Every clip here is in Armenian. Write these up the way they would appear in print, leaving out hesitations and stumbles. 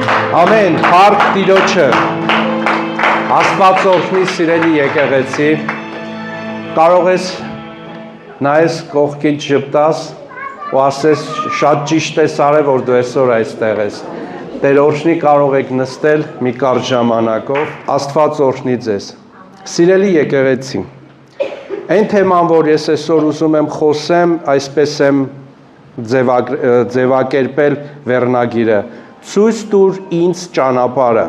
Ամեն, հարկ Տիրոջը, Աստված օրհնի սիրելի եկեղեցի, կարող ես նայես կողքից ժպտաս ու ասես շատ ճիշտ ես արել, որ դու այսօր այստեղ ես։ Տեր օրհնի կարող եք նստել մի կարճ ժամանակով, Աստված օրհնի ձեզ։ Սիրելի եկեղեցի, այն թեման, որ ես այսօր ուզում եմ խոսեմ, այսպես եմ ձևակերպել վերնագիրը, ցույց տուր ինձ ճանապարհը։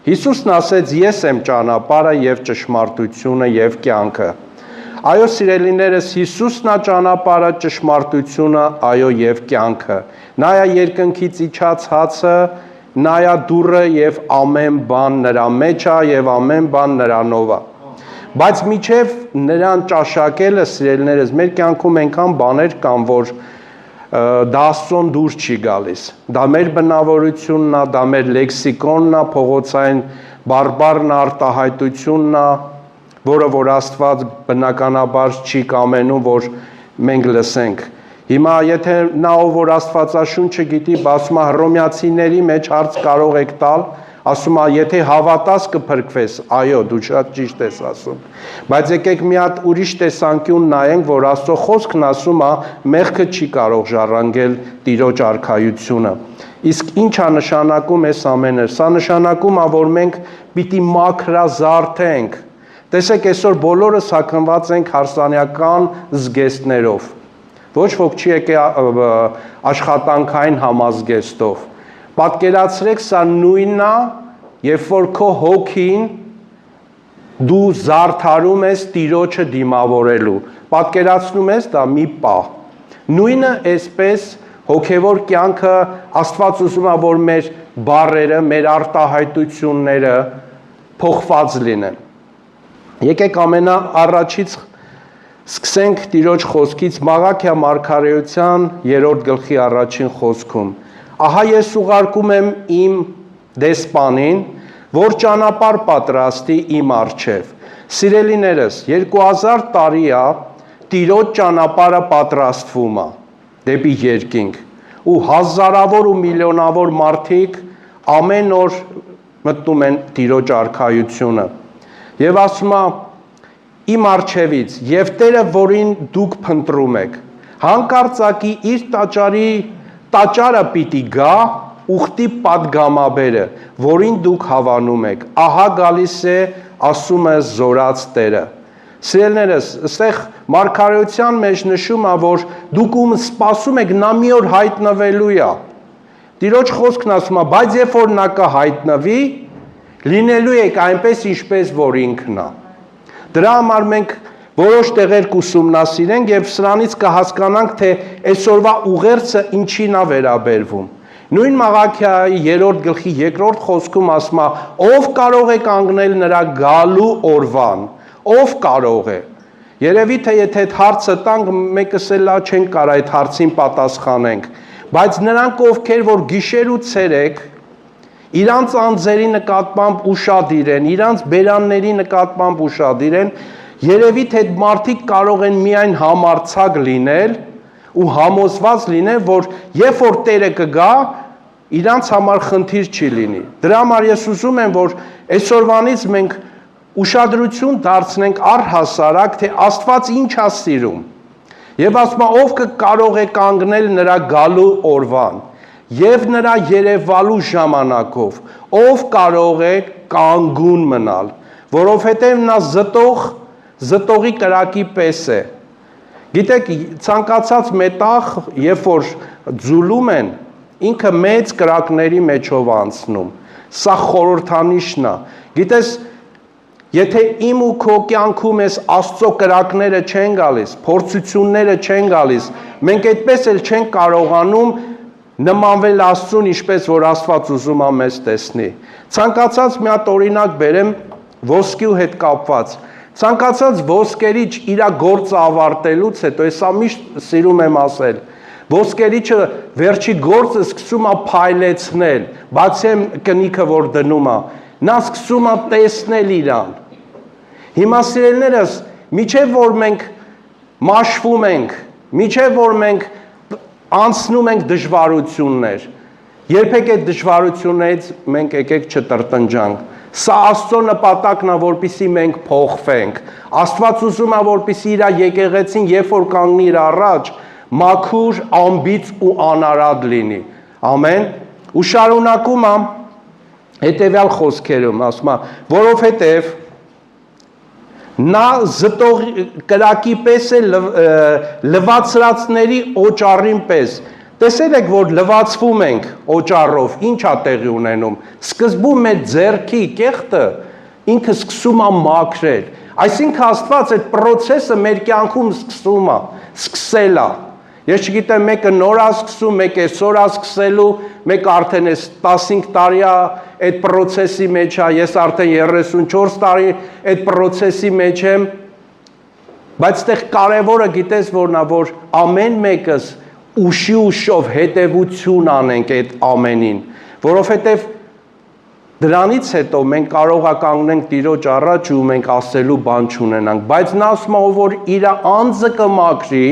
Հիսուսն ասեց, ես եմ ճանապարհը եւ ճշմարտությունը եւ կյանքը։ Այո, սիրելիներս, Հիսուսն է ճանապարհը, ճշմարտությունը, այո եւ կյանքը։ Նա է երկնքից իջած հացը, նա է դուռը եւ ամեն բան նրա մեջ է եւ ամեն բան նրանով է։ Բայց միջև նրան ճաշակելը, սիրելիներս, մեր կյանքում այնքան բաներ կան, որ դա Աստծուն դուր չի գալիս։ Դա մեր բնավորությունն է, դա մեր լեքսիկոնն է, փողոցային բարբառն արտահայտությունն է, որը որ Աստված բնականաբար չի կամենում, որ մենք լսենք։ Հիմա եթե նա ով որ Աստվածաշունչը գիտի, ասում է Հռոմեացիների մեջ հարց կարող եք տալ, ասում է եթե հավատաս կփրկվես, այո, դու շատ ճիշտ ես ասում։ Բայց եկեք մի հատ ուրիշ տեսանկյուն նայենք, որ Աստծո խոսքն ասում է, մեղքը չի կարող ժառանգել Տիրոջ արքայությունը։ Իսկ ի՞նչ է նշանակում այս ամենը։ Սա նշանակում է, որ մենք պիտի մաքրազարթենք։ Տեսեք, այսօր բոլորս հագնված ենք հարսանեկան զգեստներով։ Ոչ ոք չի եկել աշխատանքային համազգեստով։ Պատկերացրեք, սա նույնն է, երբ որ քո հոգին դու զարդարում ես Տիրոջը դիմավորելու։ Պատկերացնում ես դա մի պահ։ Նույնը այսպես հոգևոր կյանքը Աստված ուզում է, որ մեր բառերը, մեր արտահայտությունները փոխված լինեն։ Եկեք ամենաառաջից սկսենք Տիրոջ խոսքից Մաղաքիա մարգարեության 3-րդ գլխի 1-ին խոսքում։ Ահա ես ուղարկում եմ իմ դեսպանին, որ ճանապարհ պատրաստի իմ առջև։ Սիրելիներս, 2000 տարի է Տիրոջ ճանապարհը պատրաստվում է դեպի երկինք։ Ու հազարավոր ու միլիոնավոր մարդիկ ամեն օր մտնում են Տիրոջ արքայությունը։ Եվ ասում է իմ առջևից, եւ Տերը, որին դուք փնտրում եք, հանկարծակի իր տաճարը պիտի գա ուխտի պատգամաբերը, որին դուք հավանում եք, ահա գալիս է, ասում է զորաց Տերը։ Սիրելիներս, այստեղ մարգարեության մեջ նշում է, որ դուք ում սպասում եք, նա մի օր հայտնվելու է։ Տիրոջ խոսքն ասում է, բայց երբ որ նա կհայտնվի, լինելու եք այնպես, ինչպես որ ինքն է։ Դրա համար մենք որոշ տեղեր կուսումնասիրենք եւ սրանից կհասկանանք, թե այսօրվա ուղերձը ինչին է վերաբերվում։ Նույն Մաղաքիայի 3-րդ գլխի 2-րդ խոսքում ասում է, ով կարող է կանգնել նրա գալու օրվան, ով կարող է։ Երևի թե եթե այդ հարցը տանք, մեկս էլ լա չենք կարող այդ հարցին պատասխանենք, բայց նրանք ովքեր որ գիշեր ու ցերեկ իրանց անձերի նկատմամբ ուշադիր են, իրանց բերանների նկատմամբ ուշադիր են, երևի թե այդ մարդիկ կարող են միայն համարձակ լինել ու համոզված լինել, որ երբ որ Տերը կգա, իրանց համար խնդիր չի լինի։ Դրա համար ես ուզում եմ, որ այսօրվանից մենք ուշադրություն դարձնենք առհասարակ, թե Աստված ինչ է սիրում։ Եվ ասում է, ով կարող է կանգնել նրա գալու օրվան եւ նրա երևալու ժամանակով, ով կարող է կանգուն մնալ, որովհետեւ նա զտողի կրակի պես է։ Գիտեք, ցանկացած մետաղ, երբ որ ձուլում են, ինքը մեծ կրակների մեջով անցնում։ Սա խորհրդանիշն է։ Գիտես, եթե իմ ու քո կյանքում ես Աստծո կրակները չեն գալիս, փորձությունները չեն գալիս, մենք այդպես էլ չենք կարողանում նմանվել Աստծուն, ինչպես որ Աստված ուզում է մեզ տեսնի։ Ցանկացած մի հատ օրինակ բերեմ ոսկու հետ կապված։ Ցանկացած ոսկերիչ իր գործը ավարտելուց հետո, ես միշտ սիրում եմ ասել, ոսկերիչը վերջի գործը սկսում է փայլեցնել, բացի կնիքը որ դնում է, նա սկսում է տեսնել իրան։ Հիմա սիրելիներս, միջև որ մենք մաշվում ենք, միջև որ մենք անցնում ենք դժվարություններ, Երբեք այդ դժվարություններից մենք եկեք չտրտնջանք։ Սա Աստծո նպատակն է, որպեսզի մենք փոխվենք։ Աստված ուզում է, որպեսզի իր եկեղեցին, երբ որ կանգնի իր առաջ, մաքուր, անբիծ ու անարատ լինի։ Ամեն։ Ու շարունակում է հետևյալ խոսքերում, ասում է, որովհետև նա զտող կրակի պես է լվացրածների օճառին պես։ Տեսել եք, որ լվացվում ենք օճառով, ինչ է տեղի ունենում։ Սկզբում մեր ձեռքի կեղտը ինքը սկսում է մաքրել։ Այսինքն Աստված այդ process-ը մեր կյանքում սկսում է, սկսել է։ Ես չգիտեմ, մեկը նոր է սկսում, մեկը այսօր է սկսելու, մեկը արդեն 15 տարի է այդ process-ի մեջ է, ես արդեն 34 տարի այդ process-ի մեջ եմ, բայց այդտեղ կարևորը գիտես որն է, որ ամեն մեկս ուշով հետևություն անենք այդ ամենին, որովհետև դրանից հետո մենք կարող է կանգնենք Տիրոջ առաջ ու մենք ասելու բան չունենանք, բայց նա ասում է, որ իր անձը կմաքրի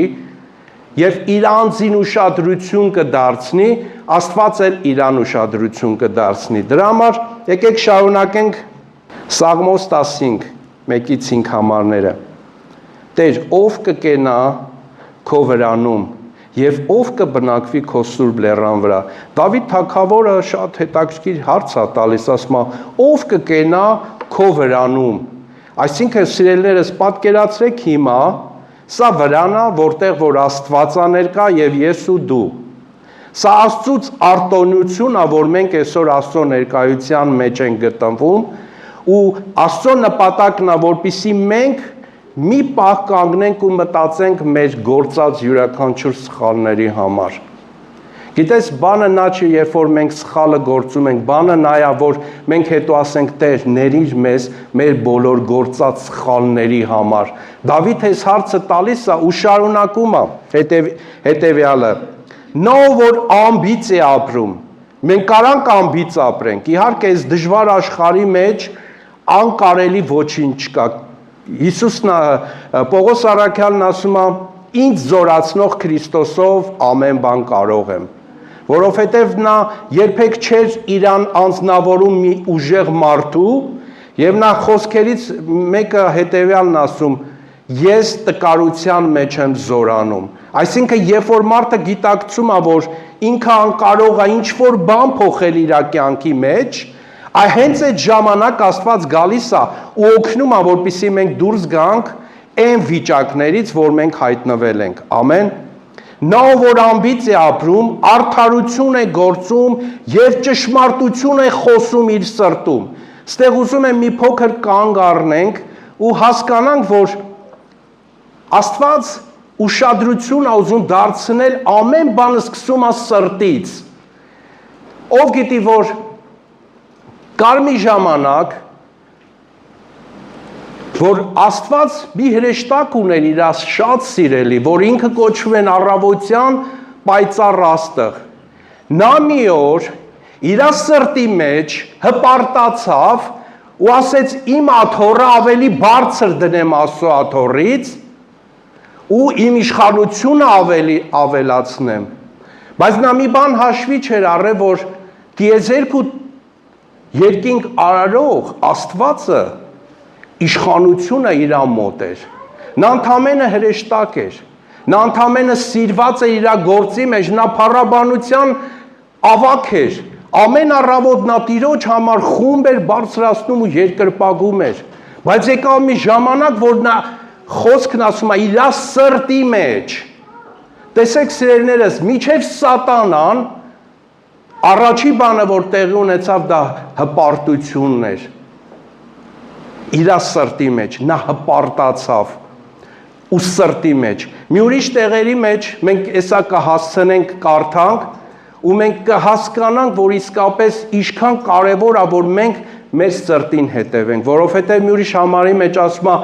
եւ իր անձին ուշադրություն կդարձնի, Աստված էլ իրան ուշադրություն կդարձնի։ Դրա համար եկեք շարունակենք Սաղմոս 15, 1-ից 5 համարները։ Տեր, ով կկենա քո վրանում եւ ով կբնակվի քո սուրբ լեռան վրա։ Դավիթ թագավորը շատ հետաքրքիր հարց է տալիս, ասում է, ով կկենա քո վրանում։ Այսինքն, սիրելիներս, պատկերացրեք հիմա, սա վրանա, որտեղ որ Աստվածա ներկա եւ ես ու դու։ Սա Աստծուց արտոնություն է, որ մենք այսօր Աստծո ներկայության մեջ ենք գտնվում, ու Աստծո նպատակն է, որպեսզի մենք մի պահ կանգնենք ու մտածենք մեր գործած յուրաքանչյուր սխալների համար։ Գիտես, բանը նա չի, երբ որ մենք սխալը գործում ենք, բանը նա է, որ մենք հետո ասենք, Տեր, ներիր մեզ մեր բոլոր գործած սխալների համար։ Դավիթ այս հարցը տալիս է ու շարունակում է հետևյալը. Նա որ անբիծ է ապրում, մենք կարանք անբիծ ապրենք, իհարկե այս դժվար աշխարհի մեջ անկարելի ոչինչ չկա։ Հիսուսն Պողոս առաքյալն ասում է, ինձ զորացնող Քրիստոսով ամեն բան կարող եմ, որովհետև նա երբեք չէր իրան անձնավորում մի ուժեղ մարդու, եւ նա խոսքերից մեկը հետեւյալն ասում, ես տկարության մեջ եմ զորանում։ Այսինքն, երբ որ մարդը գիտակցում է, որ ինքը անկարող է ինչ որ բան փոխել իր կյանքի մեջ, հենց այդ ժամանակ Աստված գալիս է ու օգնում է, որպեսզի մենք դուրս գանք այն վիճակներից, որ մենք հայտնվել ենք։ Ամեն։ Նա որ անբիծ է ապրում, արդարություն է գործում եւ ճշմարտություն է խոսում իր սրտում։ Ստեղ ուզում եմ մի փոքր կանգ առնենք ու հասկանանք, որ Աստված ուշադրություն է ուզում դարձնել ամեն բանը սկսում է սրտից։ Ով գիտի, որ կար մի ժամանակ, որ Աստված մի հրեշտակ ուներ իր շատ սիրելի, որ ինքը կոչվում են առավոտյան պայծառ աստղ։ Նա մի օր իր սրտի մեջ հպարտացավ ու ասեց իմ աթոռը ավելի բարձր դնեմ Աստծո աթոռից ու իմ իշխանությունը ավելացնեմ։ Բայց նա մի բան հաշվի չէր առել, որ տիեզերք ու երկինք արարող Աստվածը իշխանությունը իր մոտ էր։ Նա ընդամենը հրեշտակ էր։ Նա ընդամենը սիրված է իր գործի մեջ, նա փառաբանության ավակ էր։ Ամեն առավոտ նա Տիրոջ համար խումբ էր բարձրացնում ու երկրպագում էր։ Բայց եկավ մի ժամանակ, որ նա խոսքն ասում է իր սրտի մեջ։ Տեսեք սիրելիներս, միջև Սատանան առաջի բանը, որ տեղի ունեցավ, դա հպարտությունն էր։ Իր սրտի մեջ, նա հպարտացավ ու սրտի մեջ։ Մի ուրիշ տեղերի մեջ մենք հեսա կհասցնենք կարդանք ու մենք կհասկանանք, որ իսկապես ինչքան կարևոր է, որ մենք մեր սրտին հետևենք, որովհետև մի ուրիշ համարի մեջ ասում է,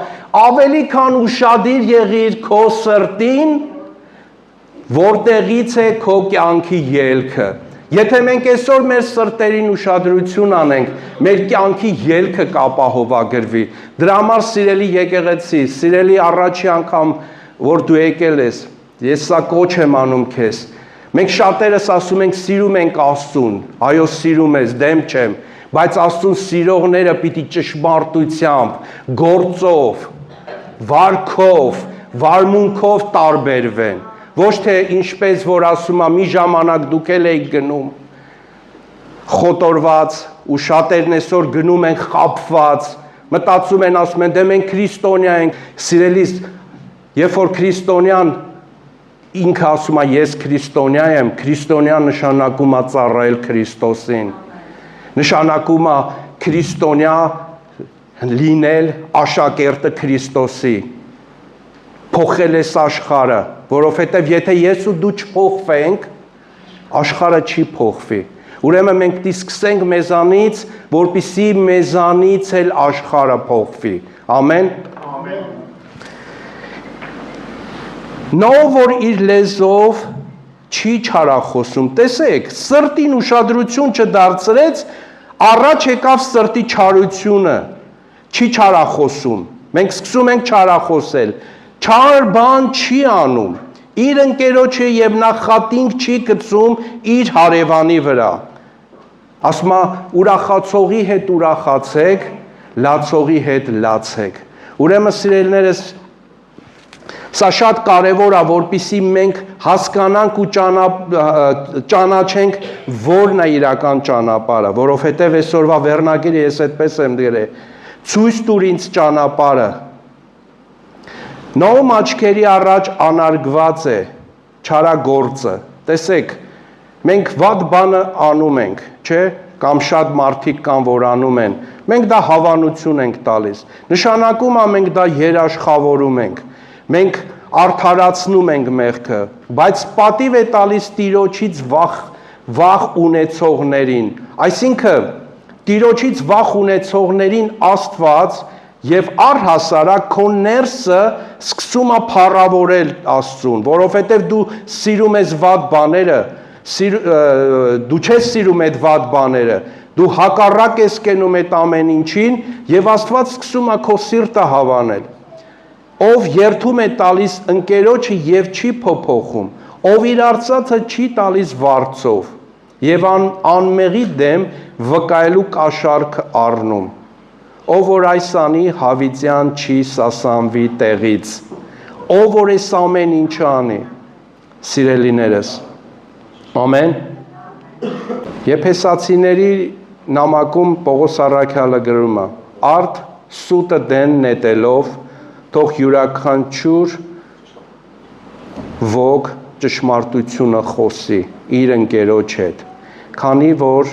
ավելի քան ուշադիր եղիր քո սրտին, որտեղից է քո կյանքի ելքը։ Եթե մենք այսօր մեր սրտերին ուշադրություն անենք, մեր կյանքի ելքը կապահովագրվի։ Դրա համար սիրելի եկեղեցի, սիրելի առաջի անգամ, որ դու եկել ես, ես սա կոչ եմ անում քեզ, Մենք շատերս ասում ենք սիրում ենք Աստծուն, այո սիրում ես, դեմ չեմ, բայց Աստծուն սիրողները պիտի ճշմարտությամբ, գործով, վարքով, վարմունքով տարբերվեն, ոչ թե ինչպես որ ասում է մի ժամանակ դուք էլ եք գնում խոտորված ու շատերն այսօր գնում են խաբված, մտածում են ասում են դե մենք քրիստոնյա ենք, սիրելիս, երբ որ քրիստոնյան ինքը ասում է ես քրիստոնյա եմ, քրիստոնյա նշանակում է ծառայել Քրիստոսին, նշանակում է քրիստոնյա լինել աշակերտը Քրիստոսի, փոխել ես աշխարհը, որովհետև եթե ես ու դու չփոխվենք, աշխարհը չի փոխվի։ Ուրեմն մենք պիտի սկսենք մեզանից, որպեսզի մեզանից էլ աշխարհը փոխվի։ Ամեն։ Ամեն։ Նա որ իր լեզվով չի չարախոսում, տեսեք, սրտին ուշադրություն չդարձրեց, առաջ եկավ սրտի չարությունը, չի չարախոսում։ Մենք սկսում ենք չարախոսել, չար բան չի անում, իր ընկերոջը եւ նախատինք չի գցում իր հարևանի վրա։ Ասում է ուրախացողի հետ ուրախացեք, լացողի հետ լացեք։ Ուրեմն սիրելիներս, սա շատ կարևոր է, որպեսզի մենք հասկանանք ու ճանաչենք որն է իրական ճանապարհը, որովհետև այսօրվա վերնագիրը ես այդպես եմ դրել, ցույց տուր ինձ ճանապարհը։ Նոմ աչքերի առաջ անարգված է չարագործը։ Տեսեք, մենք վատ բանը անում ենք, չէ՞, կամ շատ մարդիկ կան, որ անում են։ Մենք դա հավանություն ենք տալիս։ Նշանակում է մենք դա երաշխավորում ենք։ Մենք արդարացնում ենք մեղքը, բայց պատիվ է տալիս Տիրոջից վախ ունեցողներին։ Այսինքն Տիրոջից վախ ունեցողներին Աստված եւ առհասարակ քո ներսը սկսում է փառավորել Աստծուն, որովհետեւ դու սիրում ես վատ բաները, դու չես սիրում այդ վատ բաները, դու հակառակ ես կենում այդ ամեն ինչին եւ Աստված սկսում է քո սիրտը հավանել։ Ով երթում է տալիս ընկերոջը եւ չի փոփոխում, ով իր արծաթը չի տալիս վարձով եւ անմեղի դեմ վկայելու կաշառք առնում, ով որ այս անի հավիտյան չի սասանվի տեղից, ով որ այս ամեն ինչը անի, սիրելիներս, ամեն։ Եփեսացիների նամակում Պողոս առաքյալը գրում է. «Արդ սուտը դեն նետելով, թող յուրաքանչյուր ոք ճշմարտությունը խոսի իր ընկերոջ հետ, քանի որ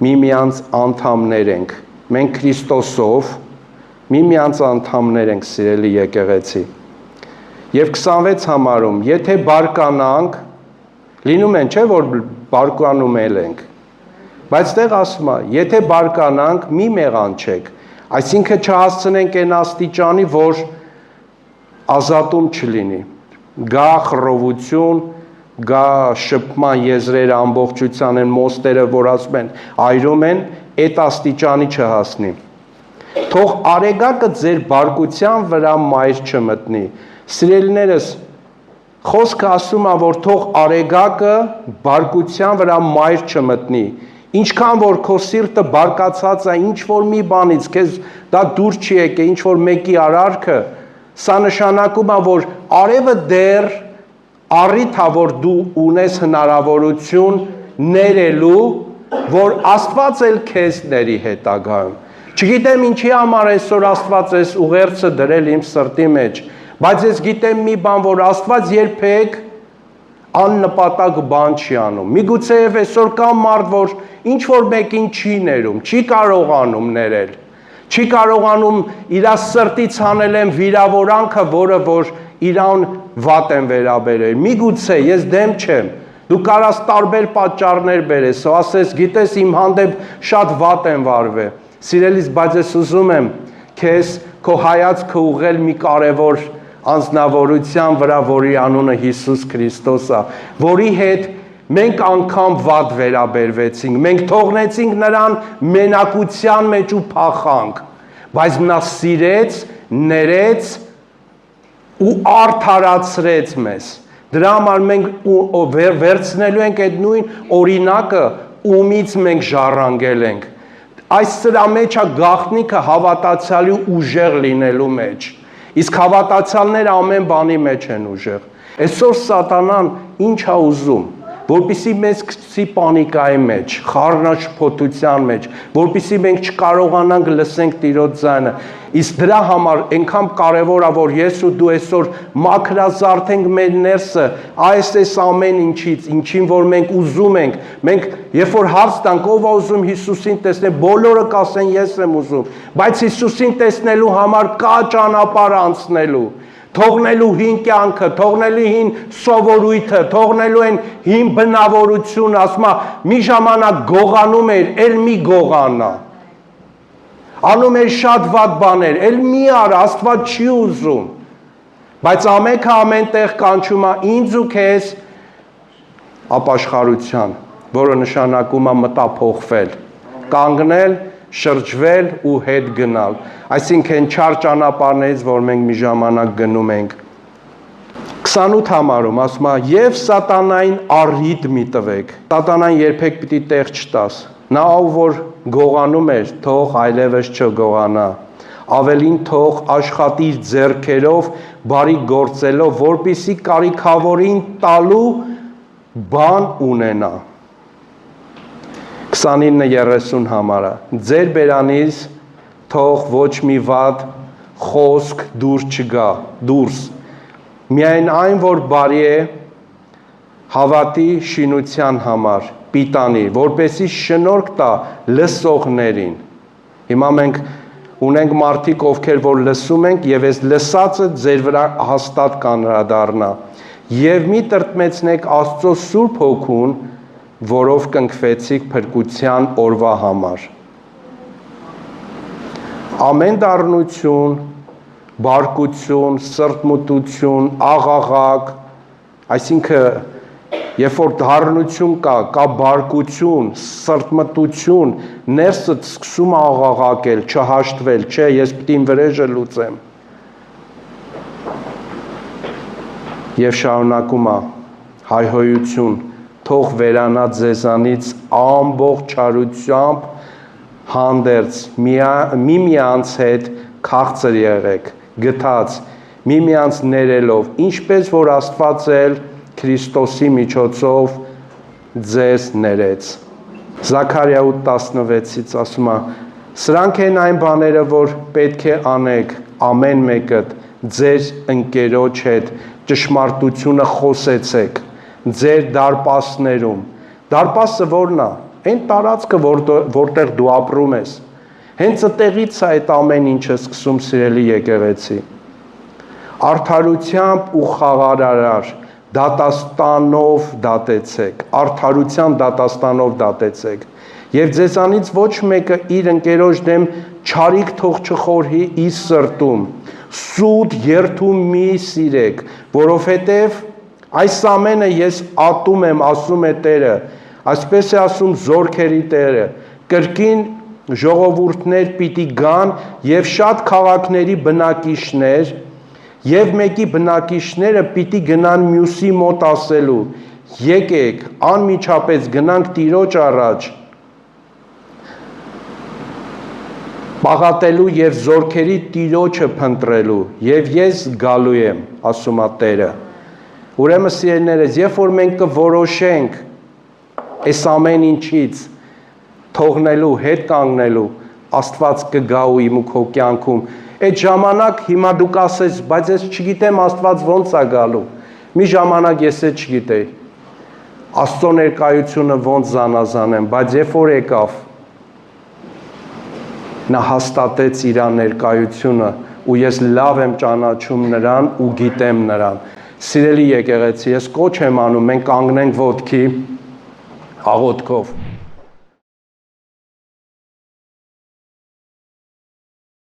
միմյանց անդամներ ենք, մենք Քրիստոսով միմյանց անդամներ ենք, սիրելի եկեղեցի»։ Եվ 26 համարում, եթե բարկանանք, լինում են, չէ, որ բարկանում ենք, բայց տեղ ասում է, եթե բարկանանք, մի մեղանչեք, այսինքն չհասցնենք այն աստիճանի, որ ազատում չլինի, գա խռովություն, գա շփման եզրերը ամբողջության են մոստերը, որ ասում են, այրում են, այդ աստիճանի չհասնի։ Թող արեգակը ձեր բարկության վրա մայր չմտնի։ Սիրելիներս, խոսքը ասում է, որ թող արեգակը բարկության վրա մայր չմտնի։ Ինչքան որ քո սիրտը բարկացած է ինչ որ մի բանից, քեզ դա դուր չի եկե, ինչ որ մեկի արարքը, սա նշանակում է, որ արևը դեռ առիթ է, որ դու ունես հնարավորություն ներելու, որ Աստված էլ քեզ ների հետագայում։ Չգիտեմ ինչի համար այսօր Աստված էս ուղերձը դրել իմ սրտի մեջ, բայց ես գիտեմ մի բան, որ Աստված երբեք աննպատակ բան չի անում։ Միգուցեև այսօր կա մարդ, որ ինչ որ մեկին չի ներում, չի կարողանում ներել, չի կարողանում իր սրտից անել են վիրավորանքը, որը որ իրան վատ են վերաբերել։ Միգուցե ես դեմ չեմ, դու կարաս տարբեր պատճառներ բերես, ասես, գիտես իմ հանդեպ շատ վատ են վարվել։ Սիրելիս, բայց ես ուզում եմ քեզ քո հայացքը ուղղել մի կարևոր անձնավորության վրա, որի անունը Հիսուս Քրիստոս է, որի հետ մենք անգամ վատ վերաբերվեցինք, մենք թողնեցինք նրան մենակության մեջ ու փախանք, բայց նա սիրեց, ներեց ու արդարացրեց մեզ, Դրա համար մենք վերցնելու ենք այդ նույն օրինակը, ումից մենք ժառանգել ենք։ Այս սրա մեջ է գաղտնիքը հավատացյալի ուժեղ լինելու մեջ։ Իսկ հավատացյալները ամեն բանի մեջ են ուժեղ։ Այսօր սատանան ինչ է ուզում, որպեսզի մեզ գցի պանիկայի մեջ, խառնաշփոթության մեջ, որպեսզի մենք չկարողանանք լսենք Տիրոջ ձայնը։ Իսկ դրա համար այնքան կարևոր է, որ ես ու դու այսօր մաքրազարդենք մեր ներսը այս ամեն ինչից, ինչին որ մենք ուզում ենք։ Մենք երբ որ հարց տանք, ով է ուզում Հիսուսին տեսնել, բոլորը կասեն ես եմ ուզում, բայց Հիսուսին տեսնելու համար կա ճանապարհ անցնելու։ Թողնելու հին կյանքը, թողնելու հին սովորույթը, թողնելու են հին բնավորությունը, ասում է, մի ժամանակ գողանում էր, էլ մի գողանա։ Անում էր շատ վատ բաներ, էլ մի արա, Աստված չի ուզում։ Բայց ամենքը ամենտեղ կանչում է ինձ ու քեզ ապաշխարության, որը նշանակում է մտափոխվել, կանգնել, շրջվել ու հետ գնալ։ Այսինքն չար ճանապարհներից, որ մենք մի ժամանակ գնում ենք։ 28 համարում ասում է, եւ սատանային առիթ մի տվեք։ Սատանային երբեք պիտի տեղ չտաս։ Նա ով որ գողանում էր, թող այլևս չգողանա։ Ավելին թող աշխատի իր ձեռքերով, բարի գործելով, որպեսզի կարիքավորին տալու բան ունենա։ 29:30 համարը ձեր բերանից թող ոչ մի վատ խոսք դուրս միայն այն որ բարի է հավատի շինության համար պիտանի որպեսզի շնորհք տա լսողներին հիմա մենք ունենք մարդիկ ովքեր որ լսում ենք եւ այս լսածը ձեր վրա հաստատ կանրադառնա եւ մի տրտմեցնեք Աստծո Սուրբ Հոգուն որով կնքվեցիք փրկության օրվա համար։ Ամեն դառնություն, բարկություն, սրտմտություն, աղաղակ, այսինքն երբ որ դառնություն կա բարկություն, սրտմտություն, ներսը սկսում է աղաղակել, չհաշտվել, չէ, ես պիտի իմ վրեժը լուծեմ։ Եվ շարունակում է հայհոյություն թող վերանա ձեզանից ամբողջ չարությամբ հանդերձ միմյանց հետ քաղցր եղեք գթած միմյանց ներելով ինչպես որ Աստված էլ Քրիստոսի միջոցով ձեզ ներեց Զաքարիա 8:16-ից ասում է սրանք են այն բաները որ պետք է անեք ամեն մեկը ձեր ընկերոջ հետ ճշմարտությունը խոսեցեք ձեր դարպասներում դարպասը որն է այն տարածքը որտեղ դու ապրում ես հենց այդտեղից է այդ ամեն ինչը սկսում սիրելի եկեղեցի արդարությամբ ու խաղարարար դատաստանով դատեցեք արդարության դատաստանով դատեցեք եւ ձեզանից ոչ մեկը իր ընկերոջ դեմ չարիք թող չխորհի իր սրտում սուտ երթում մի սիրեք որովհետեւ Այս ամենը ես ատում եմ, ասում է Տերը, այսպես է ասում զորքերի Տերը, կրկին ժողովուրդներ պիտի գան եւ շատ քաղաքների բնակիչներ եւ մեկի բնակիչները պիտի գնան մյուսի մոտ ասելու, եկեք, անմիջապես գնանք Տիրոջ առաջ, պաղատելու եւ զորքերի Տիրոջը փնտրելու եւ ես գալու եմ, ասում է Տերը։ Ուրեմն սիրելիներս, երբ որ մենք կորոշենք այս ամեն ինչից թողնելու, հետ կանգնելու, Աստված կգա ու իմ ու քո կյանքում։ Այդ ժամանակ հիմա դու կասես, բայց ես չգիտեմ Աստված ոնց է գալու։ Մի ժամանակ ես էլ չգիտեի։ Աստծո ներկայությունը ոնց զանազանեմ, բայց երբ որ եկավ, նա հաստատեց իր ներկայությունը ու ես լավ եմ ճանաչում նրան ու գիտեմ նրան։ Սիրելի եկեղեցի, ես կոչ եմ անում, մենք կանգնենք ոտքի աղոթքով